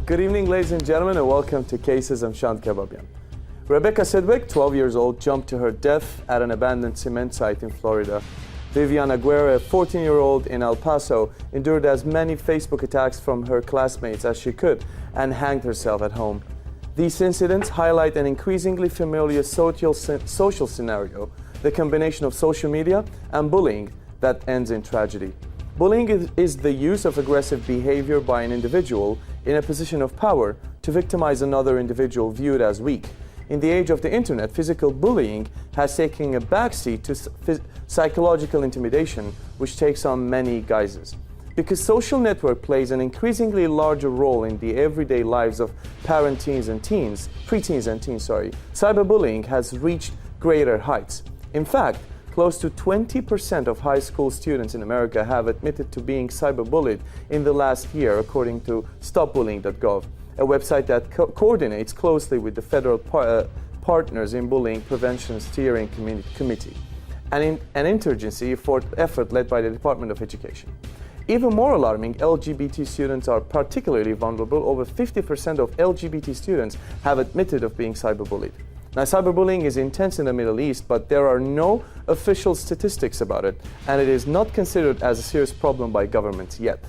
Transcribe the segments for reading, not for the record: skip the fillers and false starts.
Good evening, ladies and gentlemen, and welcome to Cases. I'm Shant Kerbabian. Rebecca Sidwick, 12 years old, jumped to her death at an abandoned cement site in Florida. Vivian Aguirre, a 14-year-old in El Paso, endured as many Facebook attacks from her classmates as she could and hanged herself at home. These incidents highlight an increasingly familiar social scenario, the combination of social media and bullying that ends in tragedy. Bullying is the use of aggressive behavior by an individual in a position of power to victimize another individual viewed as weak. In the age of the internet, physical bullying has taken a backseat to psychological intimidation, which takes on many guises. Because social network plays an increasingly larger role in the everyday lives of preteens and teens, cyberbullying has reached greater heights. In fact, close to 20% of high school students in America have admitted to being cyberbullied in the last year, according to StopBullying.gov, a website that coordinates closely with the federal partners in bullying prevention steering committee, an interagency effort led by the Department of Education. Even more alarming, LGBT students are particularly vulnerable. Over 50% of LGBT students have admitted of being cyberbullied. Now, cyberbullying is intense in the Middle East, but there are no official statistics about it, and it is not considered as a serious problem by governments yet.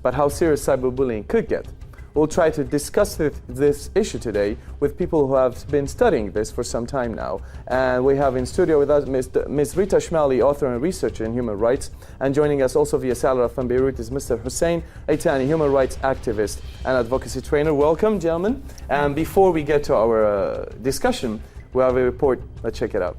But how serious cyberbullying could get? We'll try to discuss this issue today with people who have been studying this for some time now. And we have in studio with us Ms. Rita Chemaly, author and researcher in human rights. And joining us also via satellite from Beirut is Mr. Hussein, Itany, human rights activist and advocacy trainer. Welcome, gentlemen. And before we get to our discussion, we have a report. Let's check it out.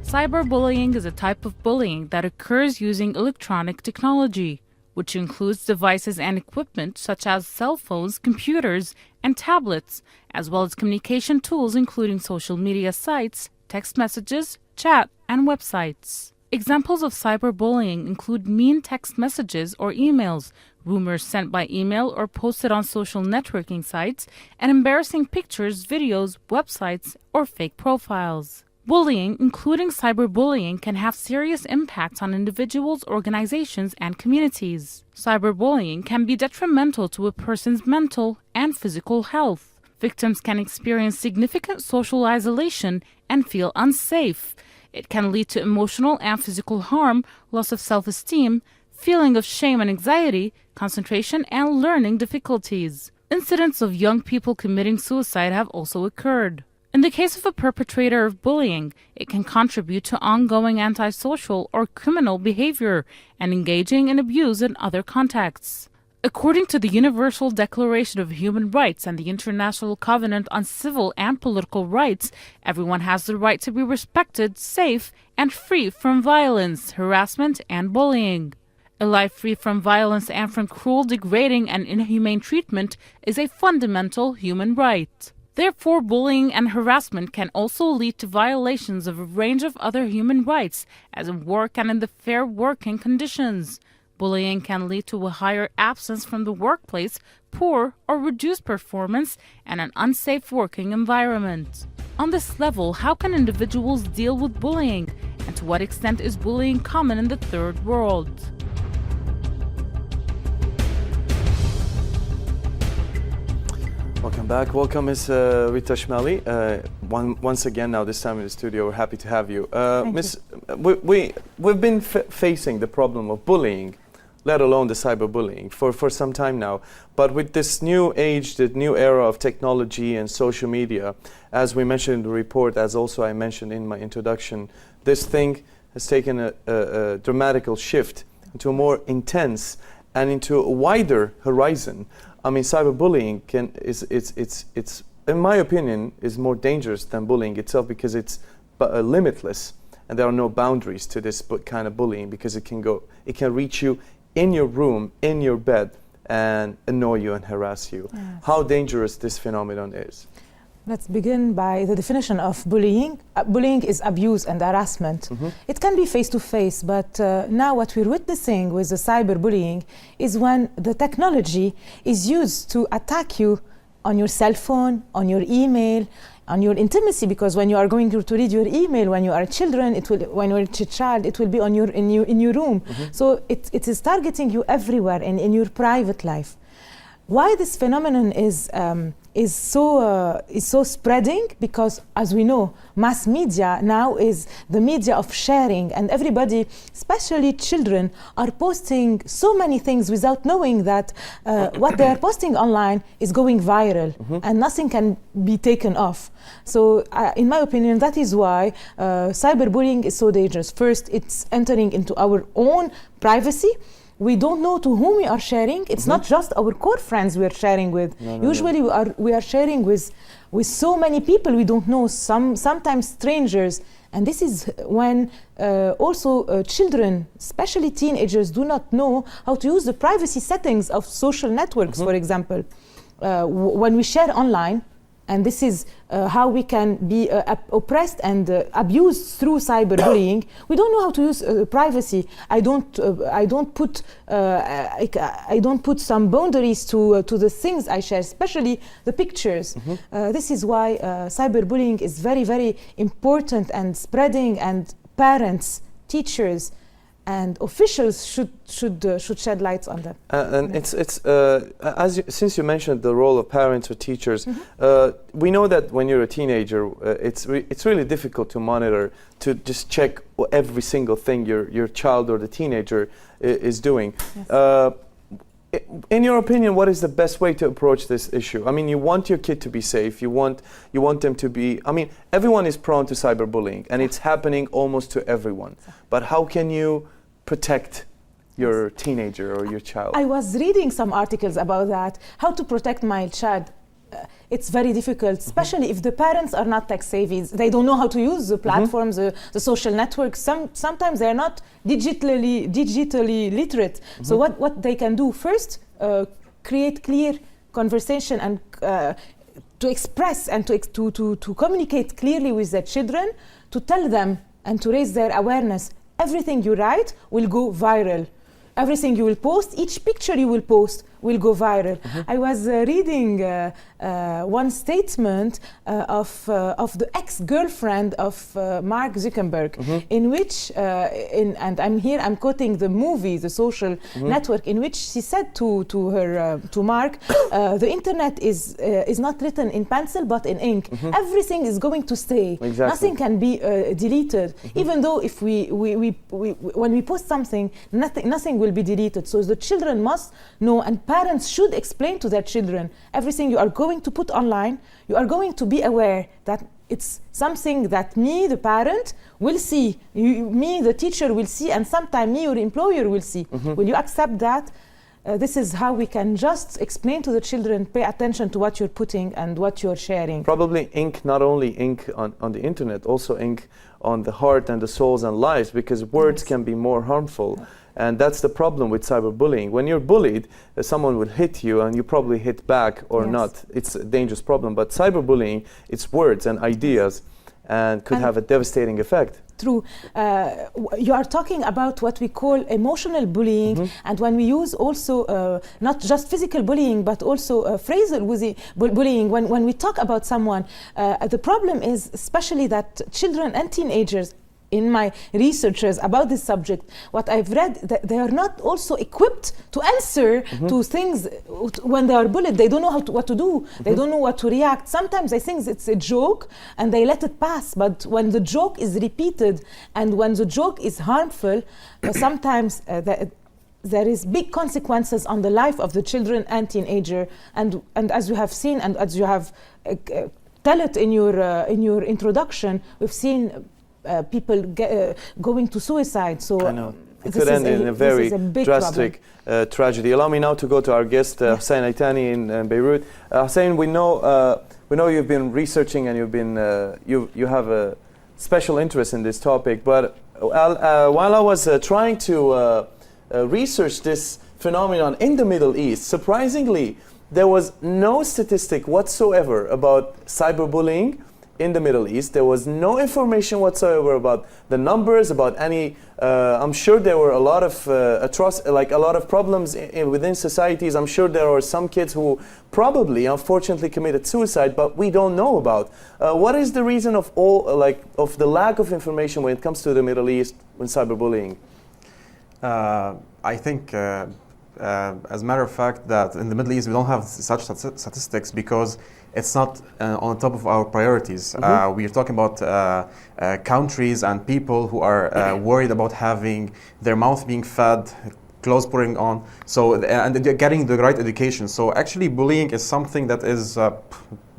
Cyberbullying is a type of bullying that occurs using electronic technology, which includes devices and equipment such as cell phones, computers, and tablets, as well as communication tools including social media sites, text messages, chat, and websites. Examples of cyberbullying include mean text messages or emails, rumors sent by email or posted on social networking sites, and embarrassing pictures, videos, websites, or fake profiles. Bullying, including cyberbullying, can have serious impacts on individuals, organizations, and communities. Cyberbullying can be detrimental to a person's mental and physical health. Victims can experience significant social isolation and feel unsafe. It can lead to emotional and physical harm, loss of self-esteem, feeling of shame and anxiety, concentration, and learning difficulties. Incidents of young people committing suicide have also occurred. In the case of a perpetrator of bullying, it can contribute to ongoing antisocial or criminal behavior and engaging in abuse in other contexts. According to the Universal Declaration of Human Rights and the International Covenant on Civil and Political Rights, everyone has the right to be respected, safe, and free from violence, harassment, and bullying. A life free from violence and from cruel, degrading, and inhumane treatment is a fundamental human right. Therefore, bullying and harassment can also lead to violations of a range of other human rights, as in work and in the fair working conditions. Bullying can lead to a higher absence from the workplace, poor or reduced performance, and an unsafe working environment. On this level, how can individuals deal with bullying, and to what extent is bullying common in the third world? Welcome back. Welcome, Ms. Rita Chemaly. Once again, now this time in the studio, we're happy to have you. We've been facing the problem of bullying, let alone the cyberbullying, for some time now. But with this new age, the new era of technology and social media, as we mentioned in the report, as also I mentioned in my introduction, this thing has taken a dramatical shift into a more intense and into a wider horizon. I mean, cyberbullying it's in my opinion, is more dangerous than bullying itself because it's limitless, and there are no boundaries to this kind of bullying because it can reach you in your room, in your bed, and annoy you and harass you. Yes. How dangerous this phenomenon is. Let's begin by the definition of bullying. Bullying is abuse and harassment. Mm-hmm. It can be face-to-face, but now what we're witnessing with the cyberbullying is when the technology is used to attack you on your cell phone, on your email, on your intimacy, because when you are going to read your email, when you are children, when you're a child, it will be on in your room. So it is targeting you everywhere in your private life. Why this phenomenon is so spreading? Because, as we know, mass media now is the media of sharing, and everybody, especially children, are posting so many things without knowing that what they are posting online is going viral, and nothing can be taken off. So in my opinion, that is why cyberbullying is so dangerous. First, it's entering into our own privacy. We don't know to whom we are sharing. It's not just our core friends we are sharing with. Usually we are sharing with so many people we don't know, sometimes strangers. And this is when also children, especially teenagers, do not know how to use the privacy settings of social networks, for example. When we share online, and this is how we can be oppressed and abused through cyberbullying. We don't know how to use privacy. I don't put some boundaries to the things I share, especially the pictures. This is why cyberbullying is very, very important and spreading, and parents, teachers, and officials should shed lights on them. And it's since you mentioned the role of parents or teachers, we know that when you're a teenager, it's really difficult to monitor, to just check every single thing your child or the teenager is doing. Yes. In your opinion, what is the best way to approach this issue? I mean, you want your kid to be safe. You want them to be. I mean, everyone is prone to cyberbullying, and it's happening almost to everyone. But how can you protect your teenager or your child? I was reading some articles about that. How to protect my child. It's very difficult, especially if the parents are not tech savvy. They don't know how to use the platforms, the social networks. Sometimes they're not digitally literate. So what they can do first, create clear conversation and to express and to communicate clearly with their children, to tell them and to raise their awareness. Everything you write will go viral. Everything you will post, each picture you will post will go viral. I was reading one statement of the ex-girlfriend of Mark Zuckerberg, in which, and I'm quoting the movie, The Social Network, in which she said to Mark, the internet is not written in pencil but in ink. Everything is going to stay. Exactly. Nothing can be deleted. Even though if when we post something, nothing will be deleted. So the children must know, and parents should explain to their children, everything you are going to put online, you are going to be aware that it's something that me, the parent, will see, me, the teacher, will see, and sometime me, your employer, will see. Will you accept that? This is how we can just explain to the children, pay attention to what you're putting and what you're sharing. Probably ink, not only ink on the internet, also ink on the heart and the souls and lives, because words can be more harmful. And that's the problem with cyberbullying. When you're bullied, someone will hit you and you probably hit back or not. It's a dangerous problem. But cyberbullying, it's words and ideas and could have a devastating effect. True. You are talking about what we call emotional bullying, and when we use also not just physical bullying but also phrasal bullying, when we talk about someone, the problem is especially that children and teenagers, in my researches about this subject, what I've read, that they are not also equipped to answer to things when they are bullied. They don't know what to do. They don't know what to react. Sometimes they think it's a joke and they let it pass. But when the joke is repeated and when the joke is harmful, sometimes there is big consequences on the life of the children and teenager. And as you have seen and as you have tell it in your introduction, we've seen people going to suicide. So I know. It could end in a very drastic tragedy. Allow me now to go to our guest, Hussein Itany in Beirut. Hussein, we know you've been researching and you have a special interest in this topic. But while I was trying to research this phenomenon in the Middle East, surprisingly, there was no statistic whatsoever about cyberbullying in the Middle East. There was no information whatsoever about the numbers, about any. I'm sure there were a lot of a lot of problems within societies. I'm sure there are some kids who probably, unfortunately, committed suicide, but we don't know about. What is the reason of of the lack of information when it comes to the Middle East and cyberbullying? I think, as a matter of fact, that in the Middle East we don't have such statistics because it's not on top of our priorities. We are talking about countries and people who are worried about having their mouth being fed, clothes putting on, and they're getting the right education. So actually bullying is something that is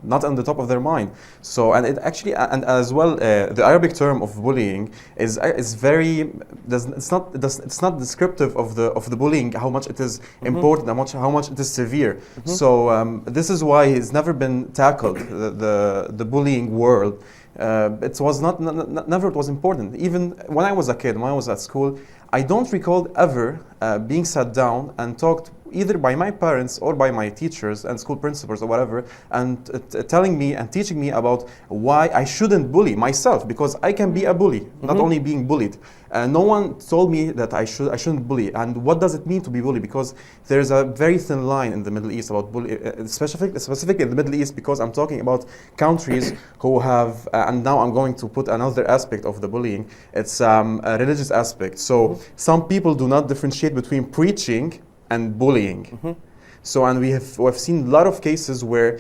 not on the top of their mind. So, and it actually, and as well, the Arabic term of bullying is very, it's not descriptive of the bullying, how much it is important, how much it is severe. So this is why it's never been tackled, the bullying world. It was never it was important. Even when I was a kid, when I was at school, I don't recall ever being sat down and talked either by my parents or by my teachers and school principals or whatever, and telling me and teaching me about why I shouldn't bully myself, because I can be a bully, not only being bullied. No one told me that I shouldn't bully. And what does it mean to be bullied? Because there's a very thin line in the Middle East about bullying, specifically in the Middle East, because I'm talking about countries who have, and now I'm going to put another aspect of the bullying, it's a religious aspect. So some people do not differentiate between preaching and bullying. So, and we've seen a lot of cases where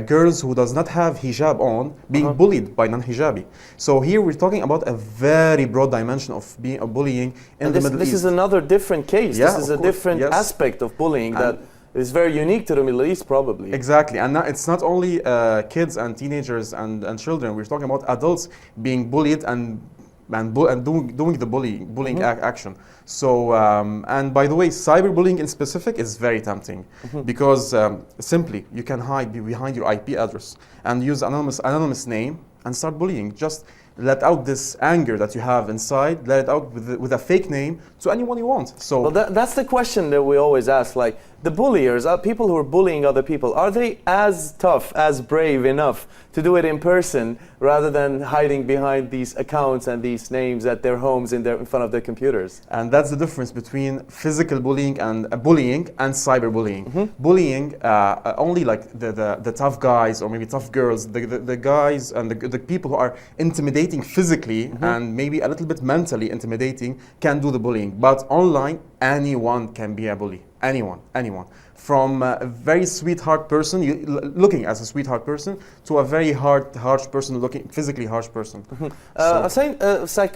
girls who does not have hijab on being bullied by non-hijabi. So here we're talking about a very broad dimension of being a bullying in the Middle East. This is another different case. Yeah, this is a different aspect of bullying that is very unique to the Middle East, probably. Exactly, and now it's not only kids and teenagers and children. We're talking about adults being bullied and doing the bullying action. So, and by the way, cyberbullying in specific is very tempting because simply you can hide behind your IP address and use anonymous name and start bullying. Just let out this anger that you have inside, let it out with a fake name to anyone you want. So well, that's the question that we always ask, like the bulliers, people who are bullying other people, are they as tough, as brave enough to do it in person rather than hiding behind these accounts and these names at their homes in front of their computers? And that's the difference between physical bullying and cyberbullying. Bullying, only like the tough guys or maybe tough girls, the guys and the people who are intimidating physically and maybe a little bit mentally intimidating can do the bullying. But online, anyone can be a bully. Anyone. From a very sweetheart person, looking as a sweetheart person, to a very harsh person, looking physically harsh person.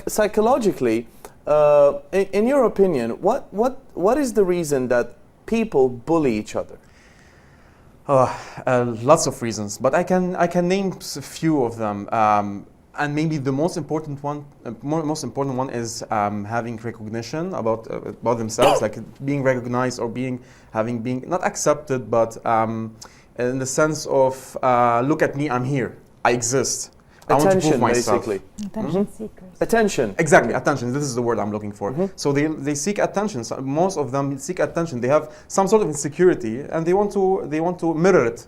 Psychologically, in your opinion, what is the reason that people bully each other? Lots of reasons, but I can name a few of them. And maybe the most important one is having recognition about themselves, like being recognized or being not accepted, but in the sense of look at me, I'm here, I exist. I want to prove myself. Basically. Attention seekers. Attention. Exactly, attention. This is the word I'm looking for. So they seek attention. So most of them seek attention. They have some sort of insecurity, and they want to mirror it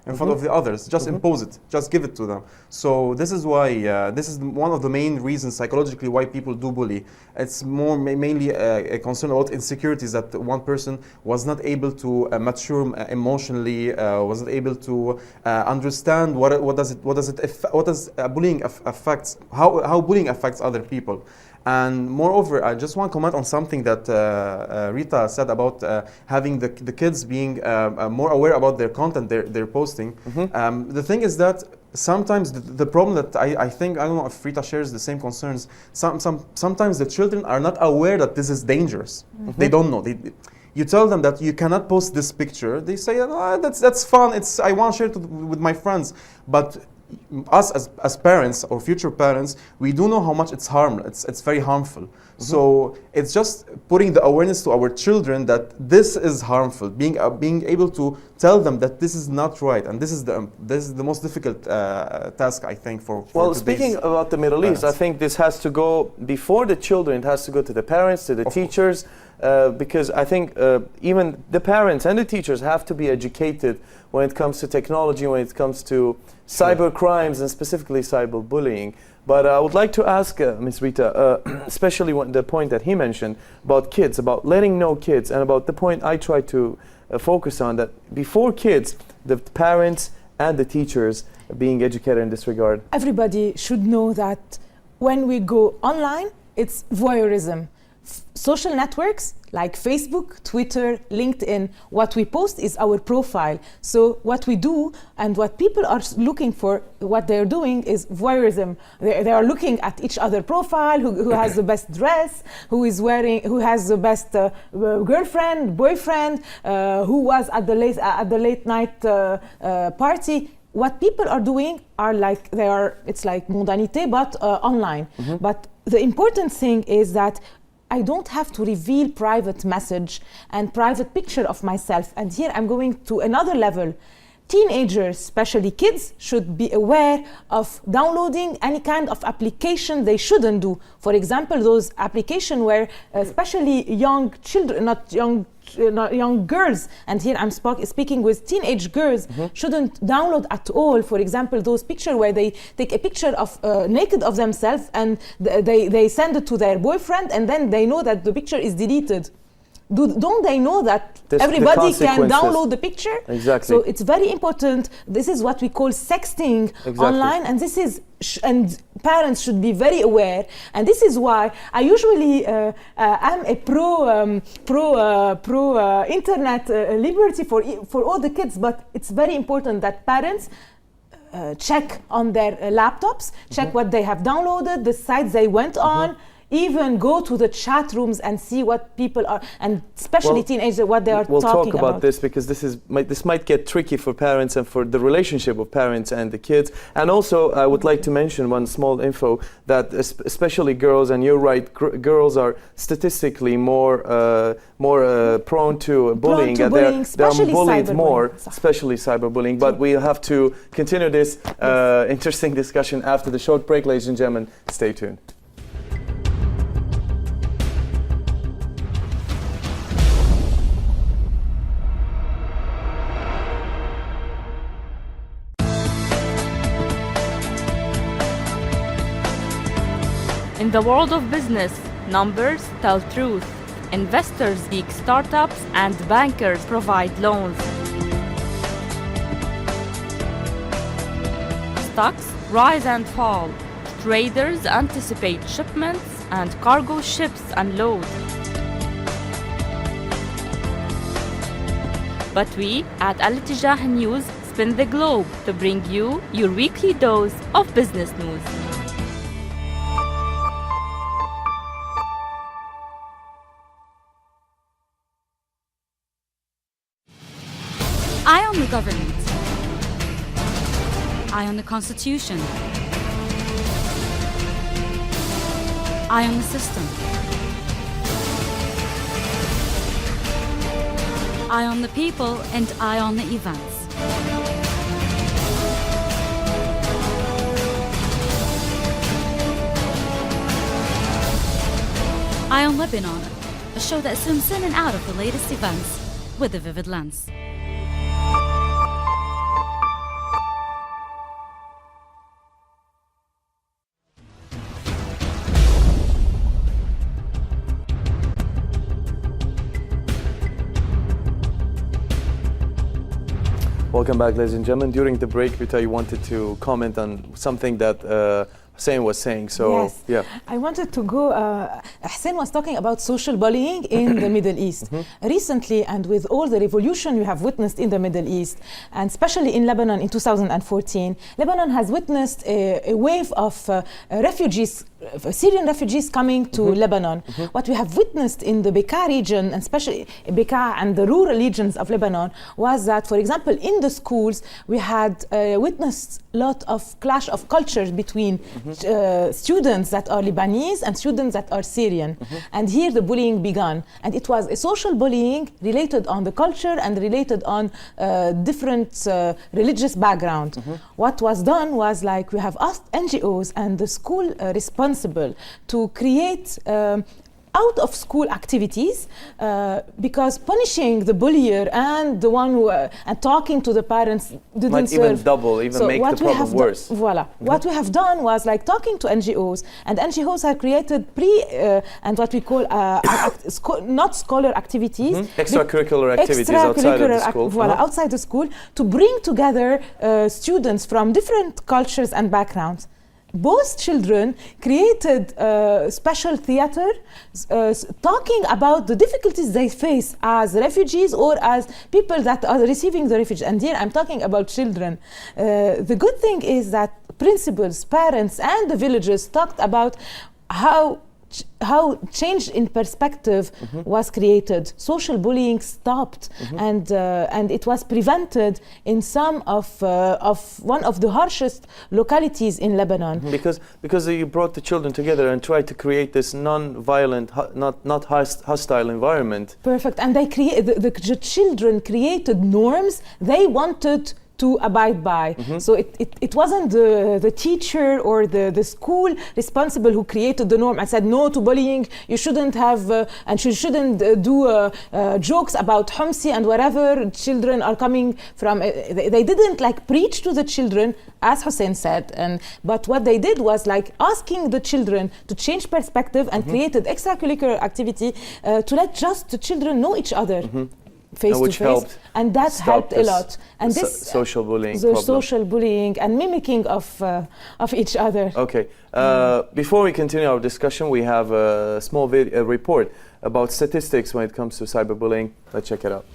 in front of the others, just impose it, just give it to them. So this is why, this is one of the main reasons psychologically why people do bully. It's mainly a concern about insecurities that one person was not able to mature emotionally, wasn't able to understand what does bullying affects, how bullying affects other people. And moreover, I just want to comment on something that Rita said about having the kids being more aware about their content they're posting. The thing is that sometimes the problem that I think, I don't know if Rita shares the same concerns, sometimes the children are not aware that this is dangerous. They don't know. You tell them that you cannot post this picture. They say, oh, that's fun. I want to share it with my friends. But us as parents or future parents, we do know how much it's very harmful. So it's just putting the awareness to our children that this is harmful, being able to tell them that this is not right, and this is the most difficult task, I think, for well, speaking about the Middle East, I think this has to go before the children. It has to go to the parents, to the teachers, because I think even the parents and the teachers have to be educated when it comes to technology, when it comes to cyber crimes and specifically cyberbullying. But I would like to ask Ms. Rita, especially the point that he mentioned about kids, about letting know kids, and about the point I try to focus on, that before kids, the parents and the teachers being educated in this regard. Everybody should know that when we go online, it's voyeurism. Social networks like Facebook, Twitter, LinkedIn, what we post is our profile. So what we do and what people are looking for, what they're doing is voyeurism. They are looking at each other profile, who has the best dress, who has the best girlfriend, boyfriend, who was at the late night party. What people are doing are like, it's like mondanité, but online. But the important thing is that I don't have to reveal private message and private picture of myself. And here I'm going to another level. Teenagers, especially kids, should be aware of downloading any kind of application they shouldn't do. For example, those applications where especially young children, not young girls, and here I'm speaking with teenage girls, shouldn't download at all. For example, those pictures where they take a picture of naked of themselves and they send it to their boyfriend, and then they know that the picture is deleted. Don't they know that everybody can download the picture? Exactly. So it's very important. This is what we call sexting online, and this is and parents should be very aware. And this is why I usually am a pro internet liberty for all the kids. But it's very important that parents check on their laptops, check what they have downloaded, the sites they went on. Even go to the chat rooms and see what people are, and especially teenagers, what they are talking about. We'll talk about this because this might get tricky for parents and for the relationship of parents and the kids. And also, I would like to mention one small info that especially girls, and you're right, girls are statistically more prone to bullying, and they're bullied more, especially cyberbullying. But we'll have to continue this interesting discussion after the short break, ladies and gentlemen. Stay tuned. In the world of business, numbers tell truth. Investors seek startups and bankers provide loans. Stocks rise and fall. Traders anticipate shipments and cargo ships unload. But we at Al-Ittijah News spin the globe to bring you your weekly dose of business news. Eye on the government. Eye on the Constitution. Eye on the system. Eye on the people and eye on the events. Eye on Lebanon, a show that zooms in and out of the latest events with a vivid lens. Welcome back, ladies and gentlemen. During the break, Rita, you wanted to comment on something that Hussein was saying. So, yes. yeah. I wanted to go, Hussein was talking about social bullying in the Middle East. Recently, and with all the revolution we have witnessed in the Middle East, and especially in Lebanon in 2014, Lebanon has witnessed a wave of refugees, Syrian refugees coming to Lebanon. What we have witnessed in the Bekaa region, and especially Bekaa and the rural regions of Lebanon, was that, for example, in the schools, we had witnessed a lot of clash of cultures between students that are Lebanese and students that are Syrian. And here the bullying began. And it was a social bullying related on the culture and related on different religious background. What was done was, like, we have asked NGOs and the school responsible to create out of school activities, because punishing the bullier and the one who and talking to the parents didn't might serve. even double, even make the problem worse. Voila. What we have done was like talking to NGOs, and NGOs have created and what we call not scholar activities, extracurricular activities outside of the school. Voila, outside the school, to bring together students from different cultures and backgrounds. Both children created special theater talking about the difficulties they face as refugees or as people that are receiving the refugees. And here I'm talking about children. The good thing is that principals, parents, and the villagers talked about how change in perspective was created. Social bullying stopped, and it was prevented in some of one of the harshest localities in Lebanon. Because you brought the children together and tried to create this non-violent, not hostile environment. Perfect, and they the children created norms they wanted to abide by. So it wasn't the teacher or the school responsible who created the norm and said no to bullying, you shouldn't have and you shouldn't do jokes about Humsi and wherever children are coming from. They didn't like preach to the children, as Hussein said, but what they did was like asking the children to change perspective and created extracurricular activity to let just the children know each other. Face to face, and that helped a lot. And this social bullying, social bullying and mimicking of each other. Okay. Before we continue our discussion, we have a small report about statistics when it comes to cyberbullying. Let's check it out.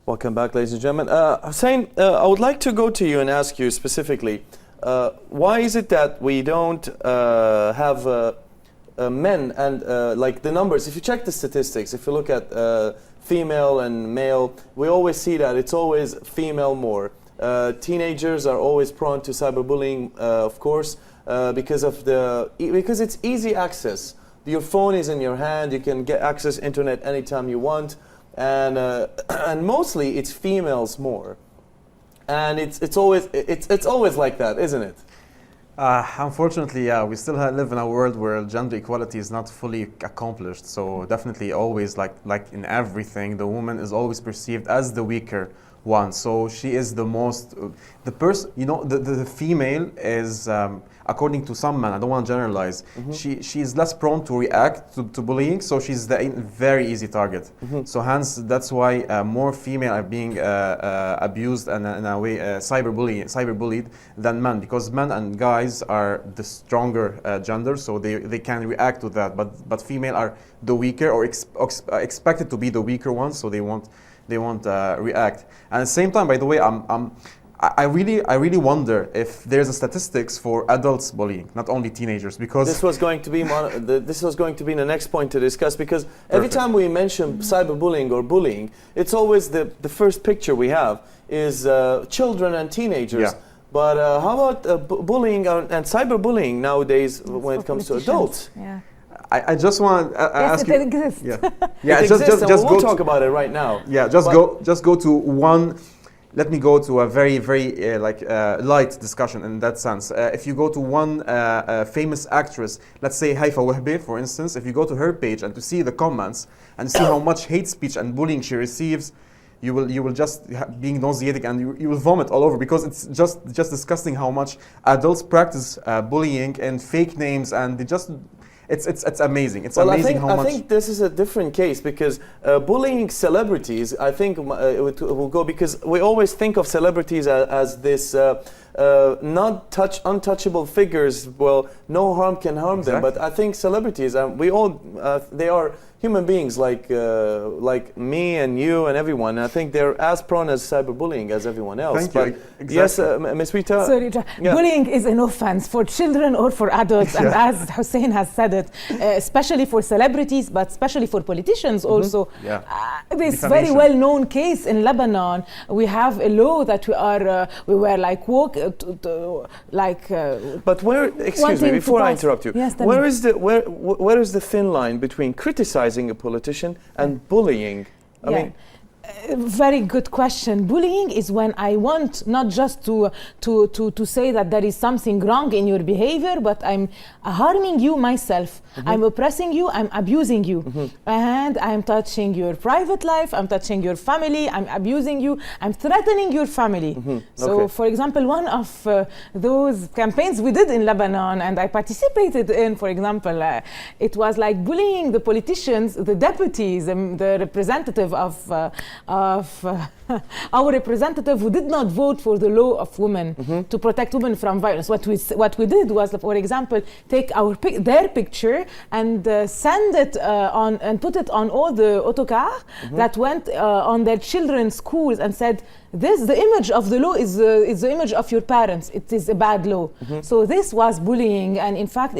Welcome back, ladies and gentlemen. Hussein, I would like to go to you and ask you specifically, why is it that we don't have men and like the numbers? If you check the statistics, if you look at female and male, we always see that it's always female more. Teenagers are always prone to cyberbullying, of course, because it's easy access. Your phone is in your hand, you can get access to internet anytime you want. And mostly it's females more, and it's always like that, isn't it? Unfortunately, yeah, we still live in a world where gender equality is not fully accomplished. So definitely, always like in everything, the woman is always perceived as the weaker one. So she is the most, the person, you know, the female is, according to some men, I don't want to generalize, she is less prone to react to bullying, so she's the very easy target. So hence, that's why more female are being abused and in a way cyberbullied than men, because men and guys are the stronger gender, so they can react to that, but female are the weaker or expected to be the weaker ones, so they won't react. And at the same time, by the way, I really wonder if there's a statistics for adults bullying, not only teenagers, because this was going to be the next point to discuss, because every time we mention cyberbullying or bullying, it's always the first picture we have is children and teenagers. Yeah. But how about bullying and cyberbullying nowadays when it comes to adults? Yeah. I just want to ask you. Yes, it exists. Yeah, it just we'll go talk about it right now. Yeah, just go to one. Let me go to a very light discussion in that sense. If you go to one famous actress, let's say Haifa Wahbi, for instance, if you go to her page and to see the comments and see how much hate speech and bullying she receives, you will just being nauseatic and you will vomit all over, because it's just disgusting how much adults practice bullying and fake names, and they just. It's amazing. It's amazing how much. I think this is a different case, because bullying celebrities, I think it will go, because we always think of celebrities as this untouchable figures. Well, no harm can harm them. But I think celebrities, they are human beings like me and you and everyone. And I think they're as prone as cyberbullying as everyone else. Thank you. Exactly. Yes, Ms. Rita? Sorry, bullying is an offense for children or for adults, and as Hussein has said it, especially for celebrities, but especially for politicians also. This very well-known case in Lebanon, we have a law that we were like But where? Excuse me, before I interrupt you. Yes, where is the thin line between criticizing a politician and bullying? I mean, very good question. Bullying is when I want not just to say that there is something wrong in your behavior, but I'm harming you myself. I'm oppressing you, I'm abusing you. And I'm touching your private life, I'm touching your family, I'm abusing you, I'm threatening your family. So, for example, one of those campaigns we did in Lebanon, and I participated in, for example, it was like bullying the politicians, the deputies, the representative of our representative who did not vote for the law of women to protect women from violence. What we did was, for example, take their picture and send it on and put it on all the autocars that went on their children's schools, and said, the image of the law is the image of your parents. It is a bad law. So this was bullying, and in fact,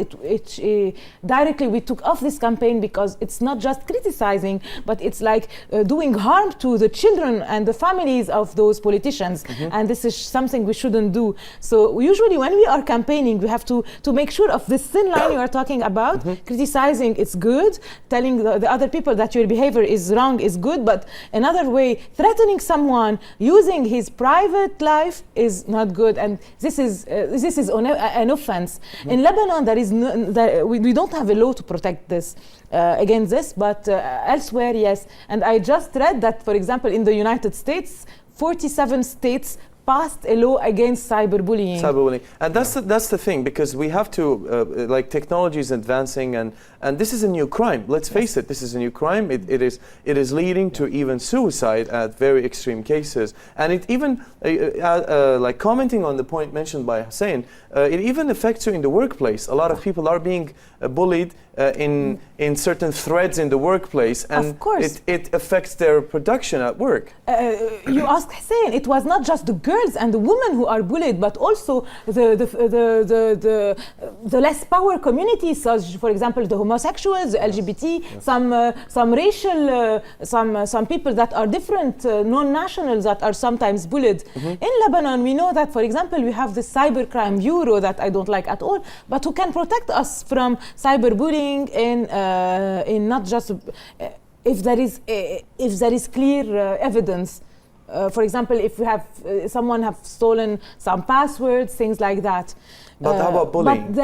directly we took off this campaign, because it's not just criticizing, but it's like doing harm to the children and the families of those politicians, and this is something we shouldn't do. So usually when we are campaigning, we have to make sure of this thin line you are talking about. Criticizing, it's good. Telling the other people that your behavior is wrong is good, but another way, threatening someone, using his private life is not good, and this is an offense. In Lebanon, we don't have a law to protect this against this, but elsewhere, yes. And I just read that, for example, in the United States, 47 states passed a law against cyberbullying. And that's the thing, because we have to, like, technology is advancing, and this is a new crime. Let's face it, this is a new crime. It is leading to even suicide at very extreme cases. And it even, like commenting on the point mentioned by Hussein, it even affects you in the workplace. A lot of people are being bullied in certain threads in the workplace, and of course, it affects their production at work. You asked Hussein, it was not just the girls and the women who are bullied, but also the less power communities, such, for example, the homosexuals, the LGBT, some racial, some people that are different, non-nationals that are sometimes bullied. In Lebanon, we know that, for example, we have the cybercrime bureau that I don't like at all, but who can protect us from cyberbullying in not just if there is clear evidence. For example, if we have someone have stolen some passwords, things like that. But how about bullying?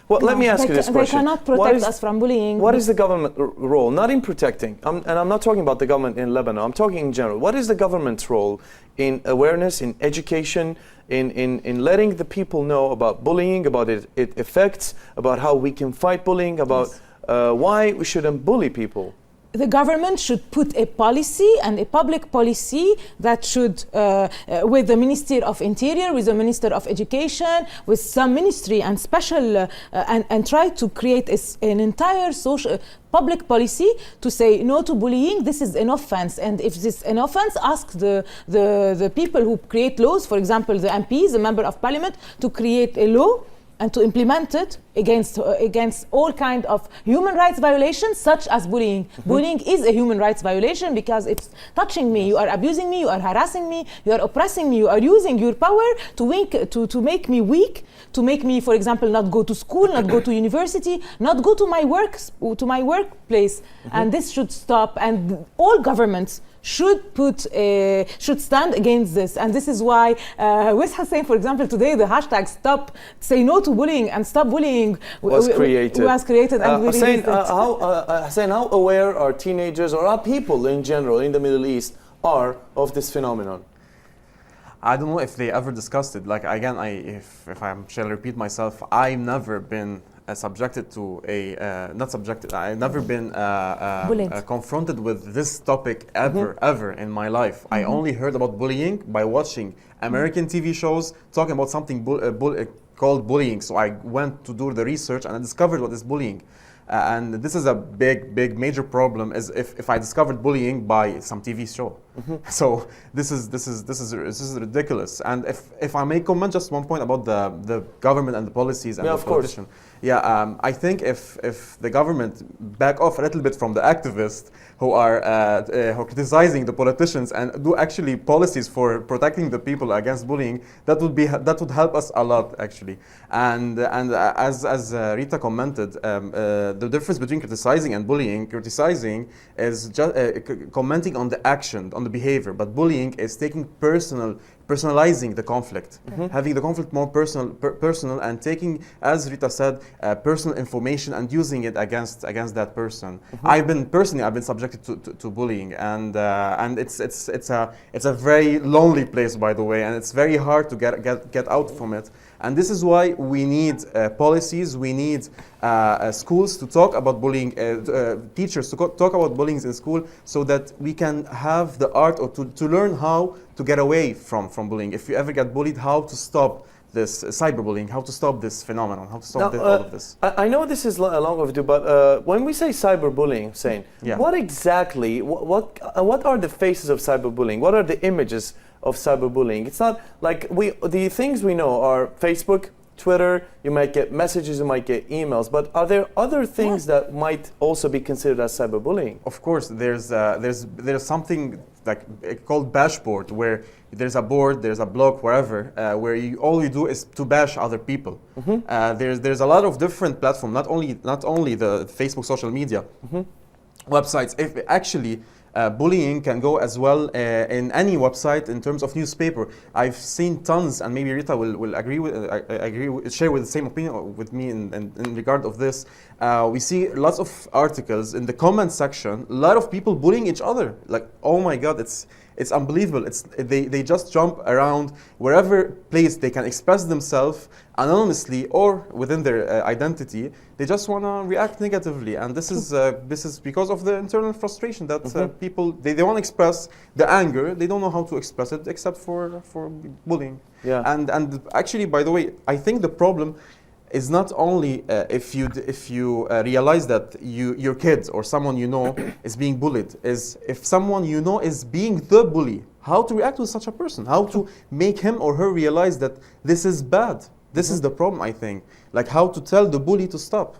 Well, let me ask you this question. They cannot protect us from bullying. What is the government role? Not in protecting, and I'm not talking about the government in Lebanon, I'm talking in general. What is the government's role in awareness, in education, in letting the people know about bullying, about its effects, about how we can fight bullying, about why we shouldn't bully people? The government should put a policy and a public policy that should, with the Ministry of Interior, with the Minister of Education, with some ministry and special, and try to create an entire social public policy to say no to bullying. This is an offense, and if this is an offense, ask the people who create laws, for example, the MPs, the Member of Parliament, to create a law and to implement it against all kind of human rights violations, such as bullying. Mm-hmm. Bullying is a human rights violation because it's touching me. You are abusing me. You are harassing me. You are oppressing me. You are using your power to make me weak, to make me, for example, not go to school, not go to university, not go to my workplace. Mm-hmm. And this should stop. And all governments should stand against this, and this is why with Hussein, for example, today the hashtag say no to bullying and stop bullying was created. And we Hussein, how aware are teenagers or are people in general in the Middle East are of this phenomenon? I don't know if they ever discussed it. Like again, if I shall repeat myself, I've never been subjected to I've never been confronted with this topic ever in my life. I only heard about bullying by watching American TV shows talking about something called bullying. So I went to do the research and I discovered what is bullying. And this is a big major problem is if I discovered bullying by some TV show. Mm-hmm. So this is ridiculous. And if I may comment just one point about the government and the policies and the politician. Yeah, I think if the government back off a little bit from the activists who are criticizing the politicians and do actually policies for protecting the people against bullying, that would help us a lot actually. And as Rita commented, the difference between criticizing and bullying, criticizing is just commenting on the action, on the behavior, but bullying is taking personalizing the conflict, having the conflict more personal, and taking, as Rita said, personal information and using it against that person. I've been subjected to bullying, and it's a very lonely place, by the way, and it's very hard to get out from it. And this is why we need policies, we need schools to talk about bullying, teachers to talk about bullying in school, so that we can have the art or to learn how to get away from bullying. If you ever get bullied, how to stop this cyberbullying, how to stop this phenomenon, how to stop all of this. I know this is long overdue, but when we say cyberbullying, Hussein, what exactly, what are the faces of cyberbullying? What are the images of cyberbullying? It's not like the things we know are Facebook, Twitter, you might get messages, you might get emails, but are there other things that might also be considered as cyberbullying? Of course, there's something like called bashboard, where there's a board, there's a blog, wherever, where all you do is to bash other people. There's a lot of different platforms, not only the Facebook social media websites. If actually bullying can go as well in any website in terms of newspaper. I've seen tons, and maybe Rita will share with the same opinion with me in regard of this. We see lots of articles in the comment section, a lot of people bullying each other. Like, oh my God, it's unbelievable. They just jump around wherever place they can express themselves anonymously or within their identity. They just want to react negatively, and this is because of the internal frustration that people they want to express the anger. They don't know how to express it except for bullying. Yeah. And actually, by the way, I think the problem is not only if you realize that your kid or someone you know is being bullied, is if someone you know is being the bully, how to react with such a person, how to make him or her realize that this is bad. This is the problem, I think. Like how to tell the bully to stop.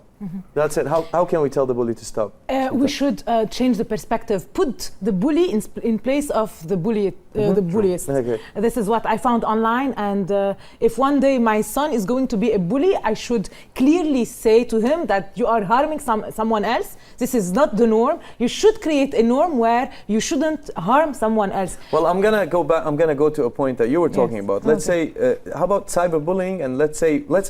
That's it. How can we tell the bully to stop? We should change the perspective. Put the bully in place of the bully the bulliest. Okay. This is what I found online, and if one day my son is going to be a bully, I should clearly say to him that you are harming someone else. This is not the norm. You should create a norm where you shouldn't harm someone else. Well, I'm gonna go back. I'm gonna go to a point that you were talking about. Let's say, how about cyberbullying? And let's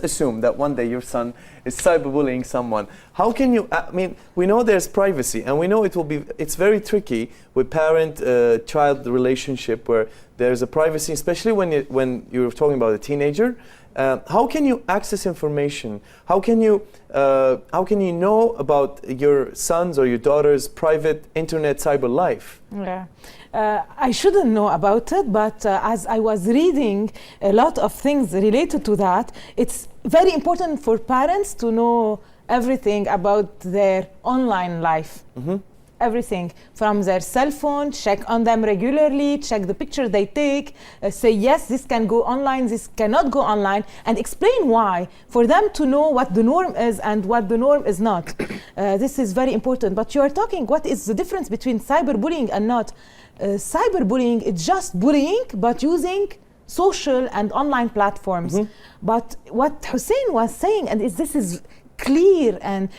assume that one day your son is cyberbullying someone. How can you? I mean, we know there's privacy, and we know it's very tricky with parent-child relationship where there's a privacy, especially when you're talking about a teenager. How can you access information? How can you know about your son's or your daughter's private internet cyber life? Yeah. I shouldn't know about it, but as I was reading a lot of things related to that, it's very important for parents to know everything about their online life. Mm-hmm. Everything from their cell phone, check on them regularly, check the picture they take, say yes, this can go online, this cannot go online, and explain why, for them to know what the norm is and what the norm is not. This is very important. But you are talking, what is the difference between cyberbullying and not? Cyberbullying is just bullying, but using social and online platforms. Mm-hmm. But what Hussein was saying, and this is clear, and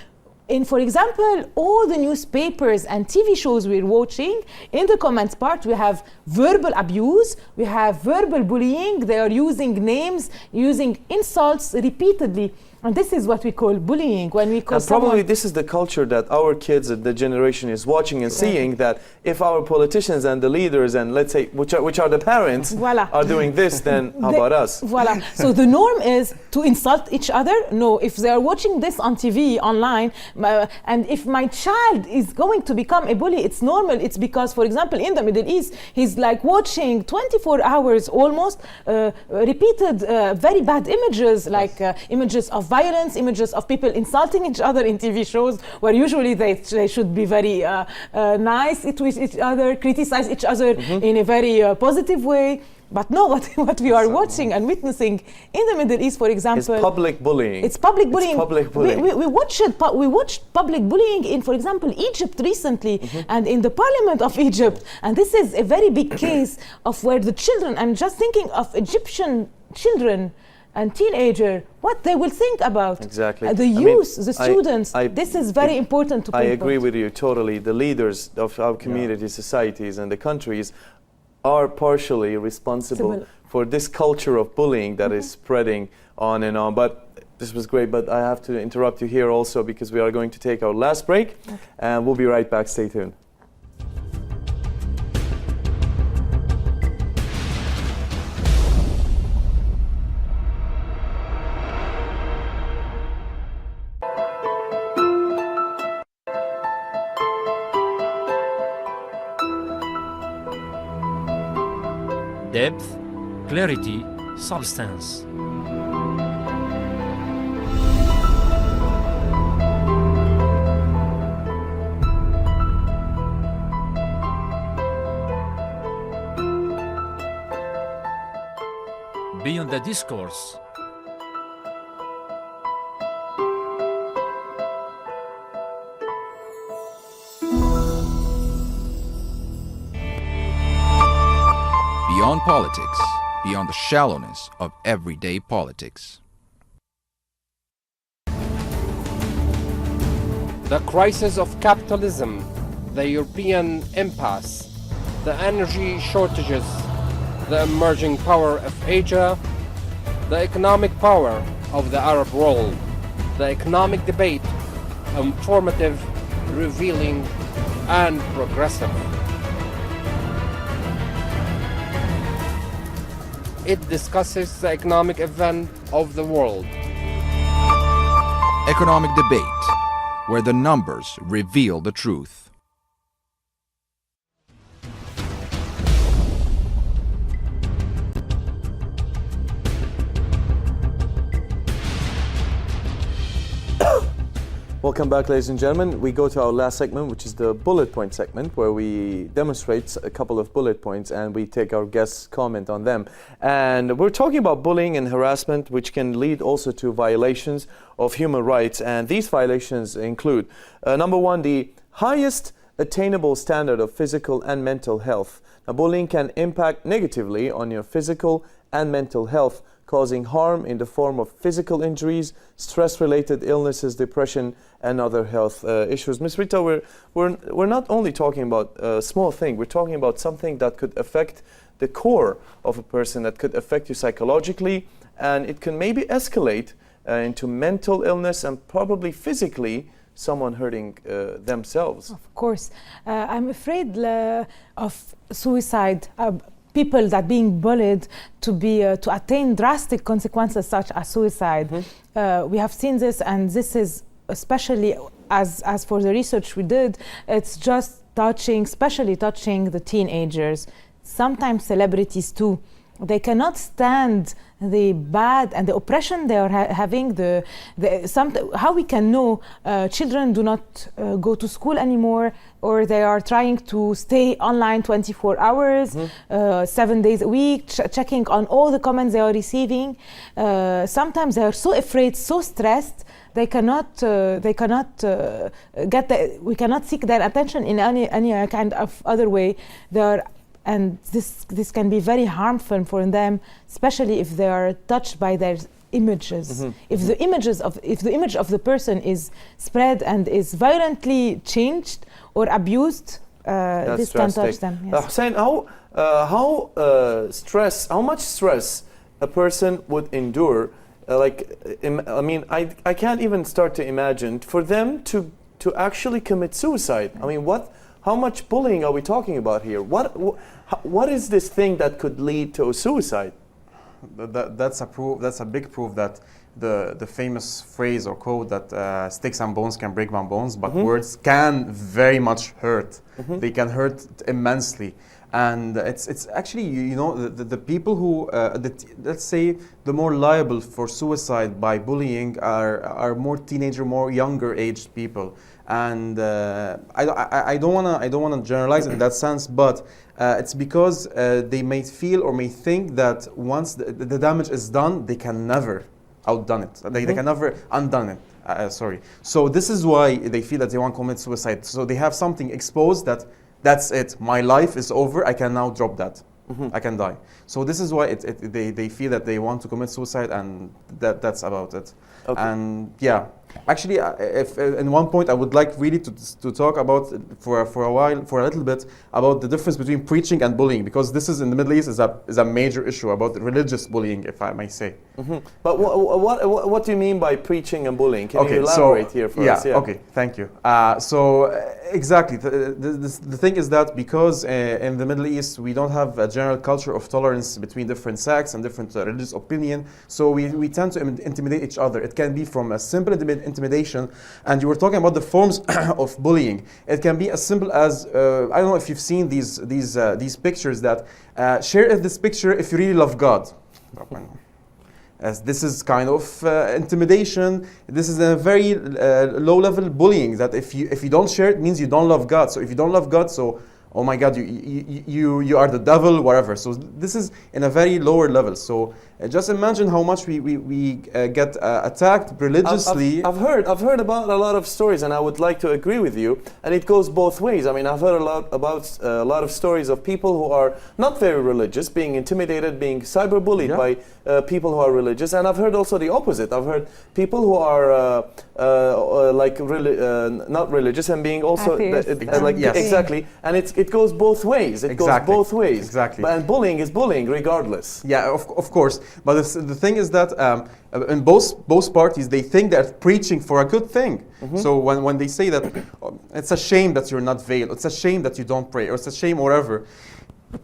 for example, all the newspapers and TV shows we're watching, in the comments part, we have verbal abuse, we have verbal bullying. They are using names, using insults repeatedly. And this is what we call bullying. When we call probably this is the culture that our kids and the generation is watching and seeing, that if our politicians and the leaders and let's say which are the parents are doing this, then how about us? Voila. So the norm is to insult each other. No, if they are watching this on TV, online, and if my child is going to become a bully, it's normal. It's because, for example, in the Middle East, he's like watching 24 hours almost repeated very bad images, like images of violence, images of people insulting each other in TV shows, where usually they should be very nice to each other, criticize each other in a very positive way. But no, what we are watching and witnessing in the Middle East, for example, it's public bullying. It's public bullying. It's public bullying. We watched public bullying in, for example, Egypt recently, and in the parliament of Egypt. And this is a very big case of where the children, I'm just thinking of Egyptian children and teenager, what they will think about. Exactly. The youth, the students. This is very important to pinpoint. I agree with you totally. The leaders of our community, societies, and the countries are partially responsible for this culture of bullying that is spreading on and on. But this was great, but I have to interrupt you here also because we are going to take our last break, and we'll be right back. Stay tuned. Depth, clarity, substance. Beyond the discourse. Beyond politics, beyond the shallowness of everyday politics. The crisis of capitalism, the European impasse, the energy shortages, the emerging power of Asia, the economic power of the Arab world, the economic debate, informative, revealing, and progressive. It discusses the economic event of the world. Economic debate, where the numbers reveal the truth. Welcome back, ladies and gentlemen. We go to our last segment, which is the bullet point segment, where we demonstrate a couple of bullet points and we take our guests' comment on them. And we're talking about bullying and harassment, which can lead also to violations of human rights. And these violations include, number one, the highest attainable standard of physical and mental health. Now, bullying can impact negatively on your physical and mental health, causing harm in the form of physical injuries, stress-related illnesses, depression, and other health issues. Ms. Rita, we're not only talking about a small thing, we're talking about something that could affect the core of a person, that could affect you psychologically, and it can maybe escalate into mental illness and probably physically someone hurting themselves. Of course. I'm afraid of suicide. People that being bullied to attain drastic consequences such as suicide. We have seen this, and this is especially as for the research we did, it's just especially touching the teenagers, sometimes celebrities too. They cannot stand the bad and the oppression they are having. How we can know children do not go to school anymore, or they are trying to stay online 24 hours, 7 days a week, checking on all the comments they are receiving. Sometimes they are so afraid, so stressed, we cannot seek their attention in any kind of other way. And this can be very harmful for them, especially if they are touched by their images. If the image of the person is spread and is violently changed or abused, this can touch them. Yes. Hussein, how much stress a person would endure? I can't even start to imagine for them to actually commit suicide. I mean, how much bullying are we talking about here? What is this thing that could lead to suicide? That's a big proof that the famous phrase or quote that sticks and bones can break my bones, but words can very much hurt. They can hurt immensely. And it's actually, the people who, let's say, the more liable for suicide by bullying are more teenager, more younger aged people. And I don't wanna generalize in that sense, but it's because they may feel or may think that once the damage is done, they can never outdone it. They can never undone it. So this is why they feel that they want to commit suicide. So they have something exposed that's it. My life is over. I can now drop that. I can die. So this is why they feel that they want to commit suicide, and that's about it. Okay. And yeah, actually, if in one point I would like really to talk about for a little bit about the difference between preaching and bullying, because this is in the Middle East is a major issue about religious bullying, if I may say. But what do you mean by preaching and bullying? Can you elaborate here for us? Yeah. Okay. Thank you. Exactly. The thing is that because in the Middle East we don't have a general culture of tolerance between different sects and different religious opinion, so we tend to intimidate each other. It can be from a simple intimidation, and you were talking about the forms of bullying. It can be as simple as I don't know if you've seen these pictures that share this picture if you really love God. As this is kind of intimidation. This is a very low-level bullying. That if you don't share it, means you don't love God. So if you don't love God, so oh my God, you are the devil, whatever. So this is in a very lower level. So just imagine how much we get attacked religiously. I've heard about a lot of stories, and I would like to agree with you. And it goes both ways. I mean, I've heard a lot of stories of people who are not very religious being intimidated, being cyberbullied by people who are religious. And I've heard also the opposite. I've heard people who are not religious and being also exactly. And it goes both ways. It goes both ways. Exactly. And bullying is bullying, regardless. Yeah, of course. But the thing is that in both parties, they think they're preaching for a good thing. So when they say that it's a shame that you're not veiled, it's a shame that you don't pray, or it's a shame whatever,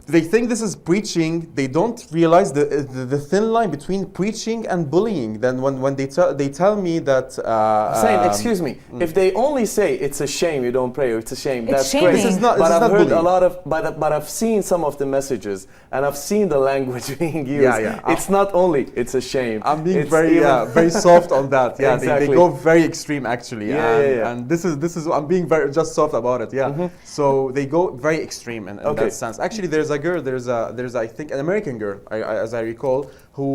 they think this is preaching. They don't realize the thin line between preaching and bullying. Then when they tell me that Hussein, excuse me, if they only say it's a shame you don't pray, or it's a shame, that's shaming. great. This is not heard bullying. a lot of, but I've seen some of the messages, and I've seen the language being used. Yeah. It's not only it's a shame. I'm being very soft on that. Yeah, Exactly. they go very extreme actually. Yeah. And this is I'm being very just soft about it. Yeah. So they go very extreme in that sense. Actually, there's a girl, there's I think an American girl, as I recall, who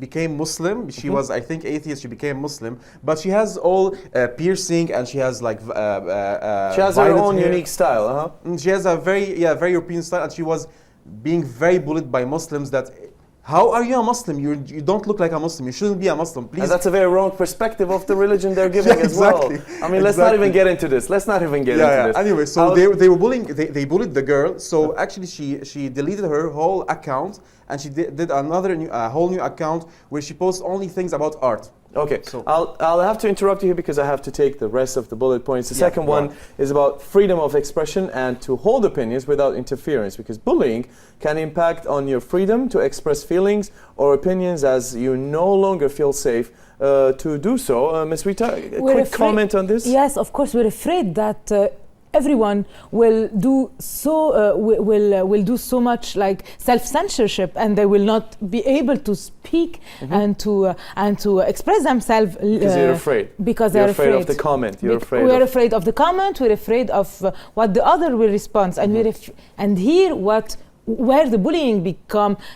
became Muslim. She was, I think, atheist. She became Muslim, but she has all piercing, and she has like she has her own unique style. She has a very European style, and she was being very bullied by Muslims that. How are you a Muslim? You don't look like a Muslim. You shouldn't be a Muslim, please. And that's a very wrong perspective of the religion they're giving as well. I mean, let's not even get into this. Let's not even get into this. Anyway, so they were bullying. They bullied the girl. So actually, she deleted her whole account, and she did another whole new account where she posts only things about art. Okay, so I'll have to interrupt you here because I have to take the rest of the bullet points. The second one is about freedom of expression and to hold opinions without interference, because bullying can impact on your freedom to express feelings or opinions as you no longer feel safe to do so. Ms. Rita, a quick comment on this? Yes, of course, we're afraid that everyone will do so will do so much like self-censorship, and they will not be able to speak and to express themselves because you're afraid. Because you're they're afraid of the comment. You're afraid. We're afraid of the comment. We're afraid of what the other will respond, and and here where the bullying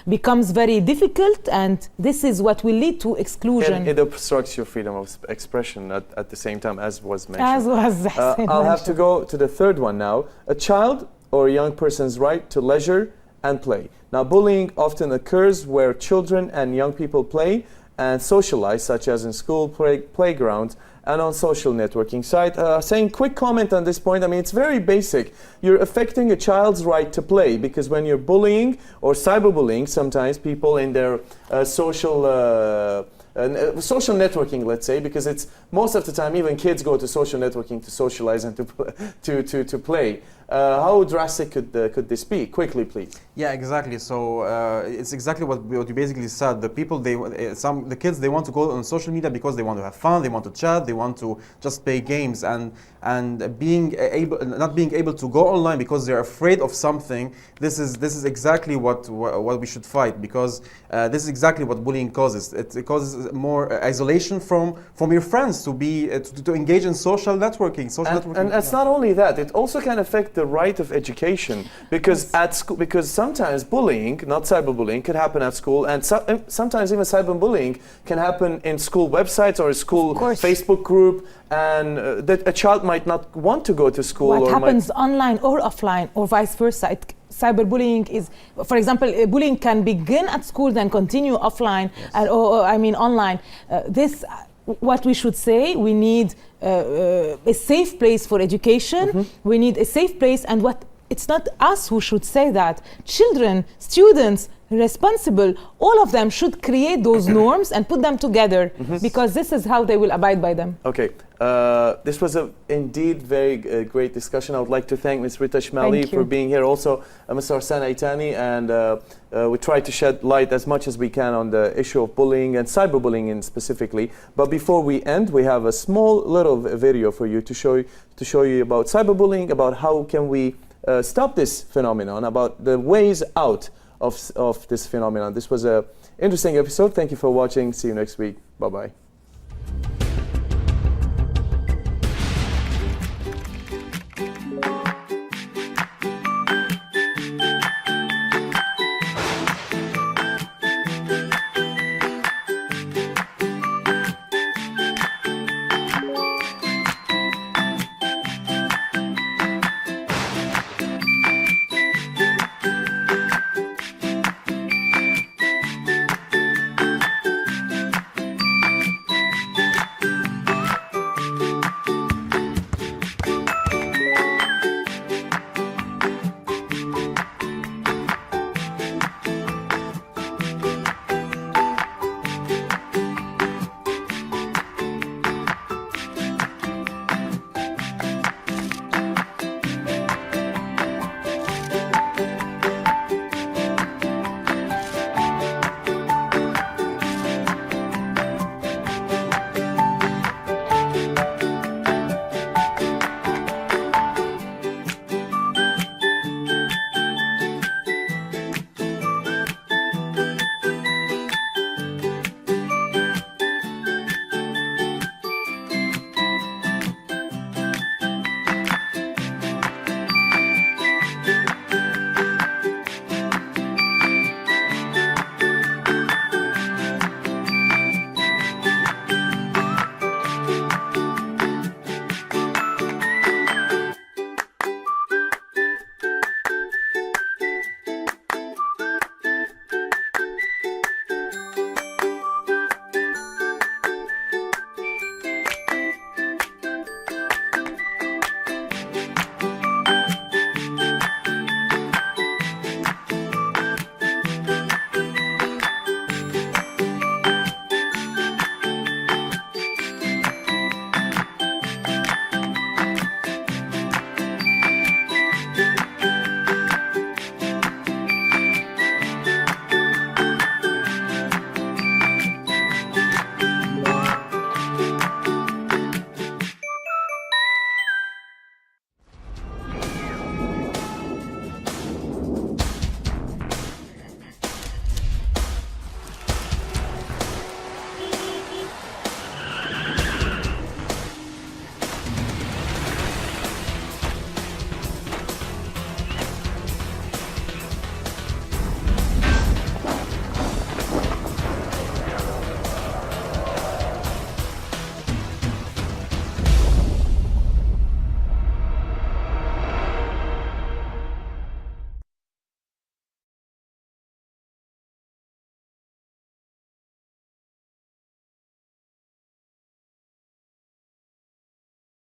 becomes very difficult, and this is what will lead to exclusion. And it obstructs your freedom of expression at the same time, as was mentioned. As was I'll have to go to the third one now. A child or a young person's right to leisure and play. Now, bullying often occurs where children and young people play and socialize, such as in school playgrounds and on social networking site. Saying quick comment on this point. I mean, it's very basic. You're affecting a child's right to play, because when you're bullying or cyberbullying, sometimes people in their social networking, let's say, because it's most of the time even kids go to social networking to socialize and to play. How drastic could this be? Quickly, please. Yeah, exactly. So it's exactly what you basically said. The people, the kids, they want to go on social media because they want to have fun, they want to chat, they want to just play games, and not being able to go online because they're afraid of something. This is exactly what we should fight, because this is exactly what bullying causes. It causes more isolation from your friends, to engage in social networking. And it's not only that; it also can affect the right of education, because at school, because sometimes bullying, not cyberbullying, can happen at school, and sometimes even cyberbullying can happen in school websites or a school Facebook group, and that a child might not want to go to school. What happens online or offline, or vice versa. Cyberbullying is, for example, bullying can begin at school, then continue offline, or online. What we should say, we need a safe place for education. We need a safe place, and it's not us who should say that. Children, students, responsible, all of them should create those norms and put them together, because this is how they will abide by them. Okay, this was indeed very great discussion. I would like to thank Ms. Rita Chemaly for being here, also Mr. Hussein Itany, and we try to shed light as much as we can on the issue of bullying and cyberbullying specifically. But before we end, we have a small little video for you to show you about cyberbullying, about how can we stop this phenomenon, about the ways out of this phenomenon. This was an interesting episode. Thank you for watching. See you next week. Bye-bye.